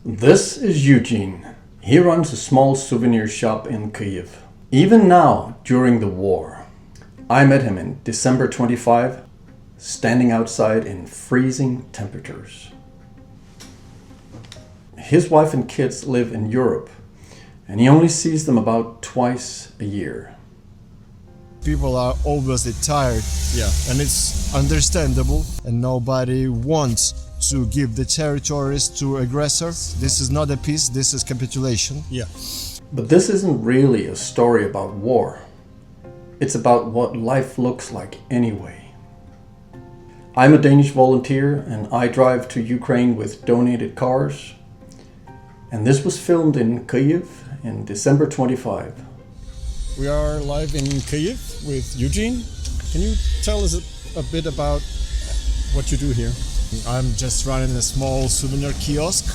This is Eugene. He runs a small souvenir shop in Kyiv. Even now, during the war, I met him in December 25, standing outside in freezing temperatures. His wife and kids live in Europe, and he only sees them about twice a year. People are obviously tired, and it's understandable, and nobody wants to give the territories to aggressors. This is not a peace, this is capitulation. But this isn't really a story about war. It's about what life looks like anyway. I'm a Danish volunteer and I drive to Ukraine with donated cars. And this was filmed in Kyiv in December 25. We are live in Kyiv with Eugene. Can you tell us a bit about what you do here? I'm just running a small souvenir kiosk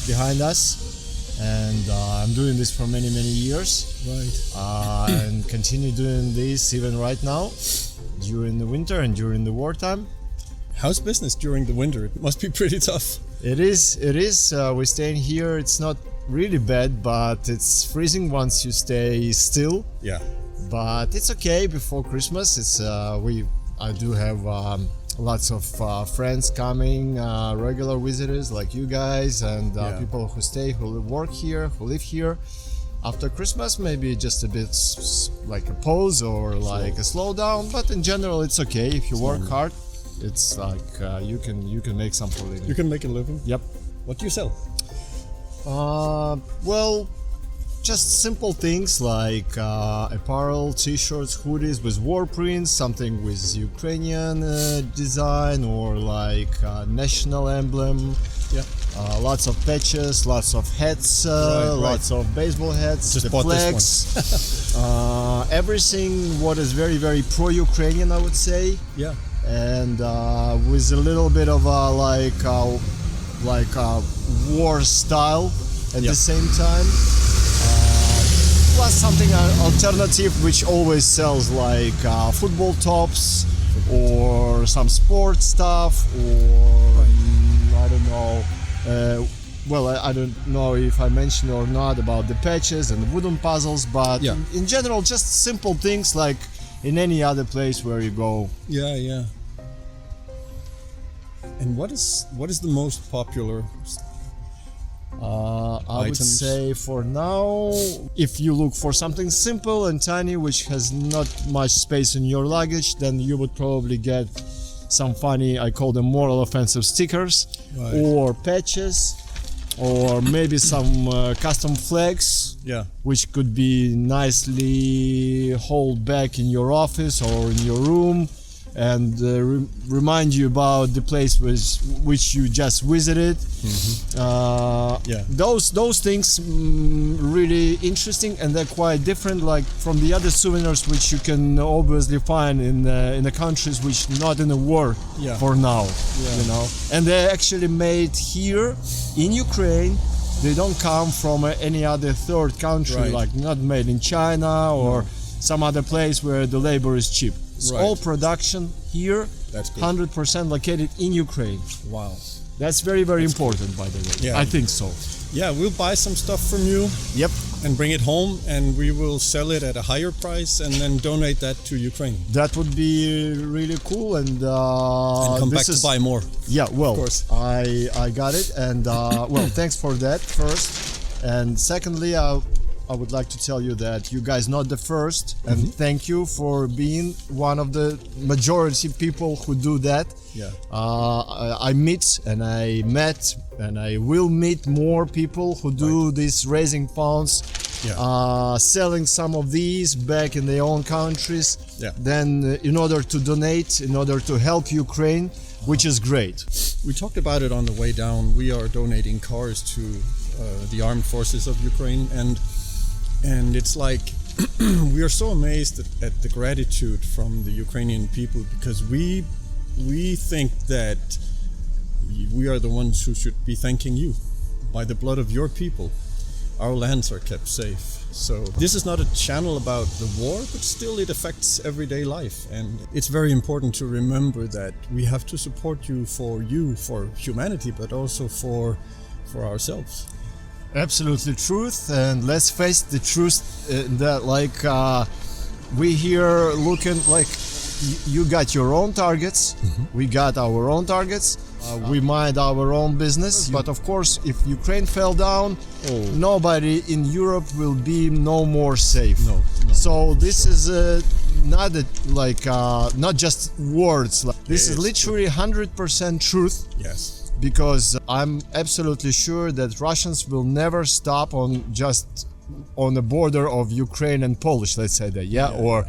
behind us, and I'm doing this for many years. Right. And continue doing this even right now, during the winter and during the wartime. How's business during the winter? It must be pretty tough. It is. We're staying here. It's not really bad, but it's freezing once you stay still. Yeah. But it's okay. Before Christmas, I do have lots of friends coming, regular visitors like you guys, and people who stay, who work here, who live here. After Christmas, maybe just a bit like a pause or like a slowdown, but in general, it's okay. If you work hard, it's like you can make some for a living. You can make a living? Yep. What do you sell? Well, just simple things like apparel, t-shirts, hoodies with war prints, something with Ukrainian design or like national emblem. Yeah. Lots of patches, lots of hats, lots of baseball hats, Just the bought flags. this one. Everything what is very pro-Ukrainian, I would say. Yeah. And with a little bit of war style at the same time. Plus something alternative which always sells like football tops or some sports stuff or I don't know. I don't know if I mentioned or not about the patches and the wooden puzzles, but in general, just simple things like in any other place where you go. Yeah. And what is the most popular I would say for now, if you look for something simple and tiny which has not much space in your luggage, then you would probably get some funny, I call them moral offensive stickers, or patches, or maybe some custom flags, which could be nicely held back in your office or in your room and remind you about the place which you just visited. Those things really interesting, and they're quite different like from the other souvenirs which you can obviously find in the countries which not in a war for now. You know, and they're actually made here in Ukraine. They don't come from any other third country, like not made in China or some other place where the labor is cheap. It's all production here. That's good. 100% located in Ukraine. Wow. That's very important, by the way. Yeah. I think so. Yeah, we'll buy some stuff from you. Yep. And bring it home, and we will sell it at a higher price and then donate that to Ukraine. That would be really cool, and come back to buy more. Yeah, well, of course. I got it, and well, thanks for that first. And secondly, I would like to tell you that you guys not the first, and thank you for being one of the majority people who do that. Yeah. I met and I will meet more people who do this raising funds, selling some of these back in their own countries. Yeah. Then in order to donate, in order to help Ukraine, which is great. We talked about it on the way down. We are donating cars to the armed forces of Ukraine, and it's like we are so amazed at the gratitude from the Ukrainian people, because we think that we are the ones who should be thanking you. By the blood of your people, our lands are kept safe. So this is not a channel about the war, but still it affects everyday life. And it's very important to remember that we have to support you for humanity, but also for for ourselves. Absolutely truth, and let's face the truth that we here looking like you got your own targets, we got our own targets, we mind our own business, but of course if Ukraine fell down, nobody in Europe will be no more safe. No, so this is not just words, this is literally 100% truth. Yes. Because I'm absolutely sure that Russians will never stop on the border of Ukraine and Polish, let's say that, or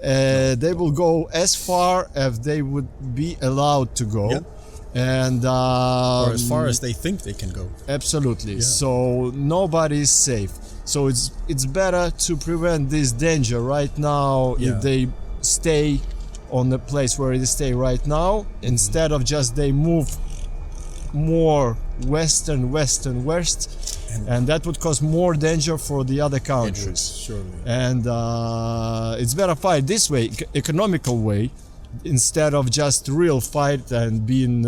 they will go as far as they would be allowed to go, and or as far as they think they can go. Absolutely. So nobody is safe. So it's better to prevent this danger right now if they stay on the place where they stay right now, instead of just they move more west, and that would cause more danger for the other countries. Surely. And it's better fight this way, economical way, instead of just real fight and being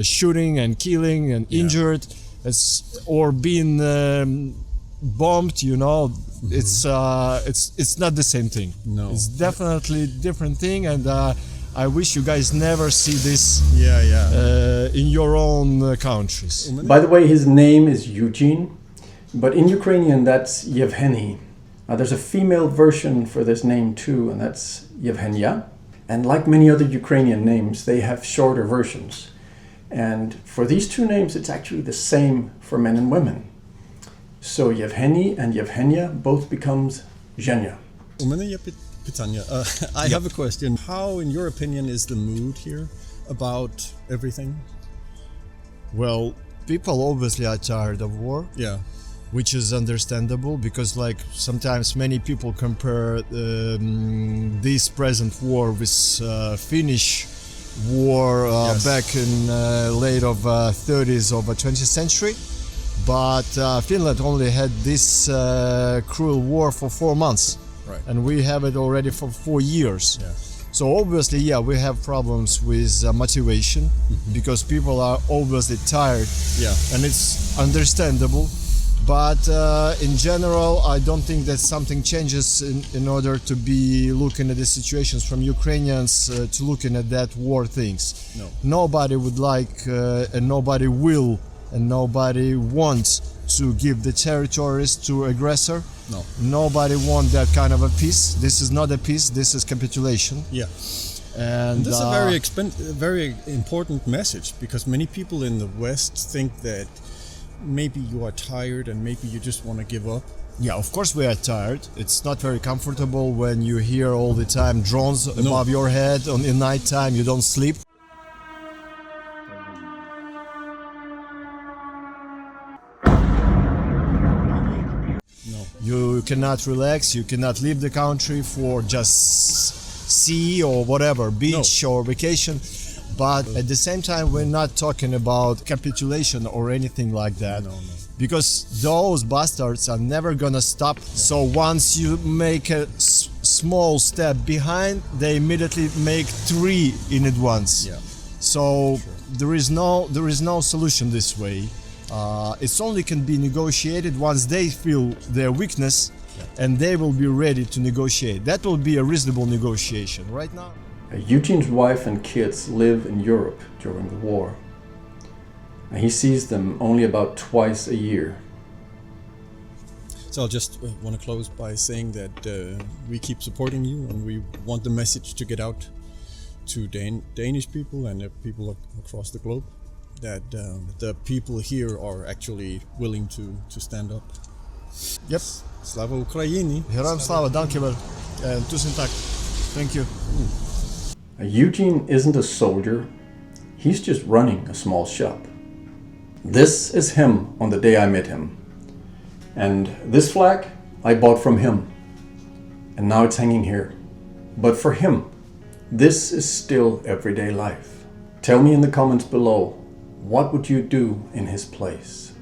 shooting and killing and injured, or being bombed. It's not the same thing. No, it's definitely different thing, and I wish you guys never see this in your own countries. By the way, his name is Eugene, but in Ukrainian that's Yevgeny. There's a female version for this name too, and that's Yevgenia. And like many other Ukrainian names, they have shorter versions. And for these two names, it's actually the same for men and women. So Yevgeny and Yevgenia both becomes Zhenya. I have a question. How, in your opinion, is the mood here about everything? Well, people obviously are tired of war. Yeah. Which is understandable, because sometimes many people compare this present war with Finnish war back in late of 30s of the 20th century. But Finland only had this cruel war for 4 months. Right. And we have it already for 4 years. Yeah. So obviously, we have problems with motivation, because people are obviously tired. Yeah. And it's understandable. But in general, I don't think that something changes in order to be looking at the situations from Ukrainians to looking at that war things. No. Nobody would like, and nobody will, and nobody wants to give the territories to aggressor. No. Nobody wants that kind of a peace. This is not a peace. This is capitulation. Yeah. And this is a very important message, because many people in the West think that maybe you are tired and maybe you just want to give up. Yeah, of course we are tired. It's not very comfortable when you hear all the time drones above your head in night time. You don't sleep. You cannot relax, you cannot leave the country for just sea or whatever, beach or vacation. But at the same time, we're not talking about capitulation or anything like that. No. Because those bastards are never gonna stop. So once you make a small step behind, they immediately make 3 in advance. Yeah. So there is no solution this way. It's only can be negotiated once they feel their weakness, and they will be ready to negotiate. That will be a reasonable negotiation. Right now, Eugene's wife and kids live in Europe during the war. And he sees them only about twice a year. So I'll just want to close by saying that we keep supporting you, and we want the message to get out to Danish people and people across the globe, that the people here are actually willing to stand up. Yep. Slava Ukraini. Героям слава, dankjewel. Tusen tak. Thank you. Eugene isn't a soldier. He's just running a small shop. This is him on the day I met him. And this flag I bought from him. And now it's hanging here. But for him, this is still everyday life. Tell me in the comments below, what would you do in his place?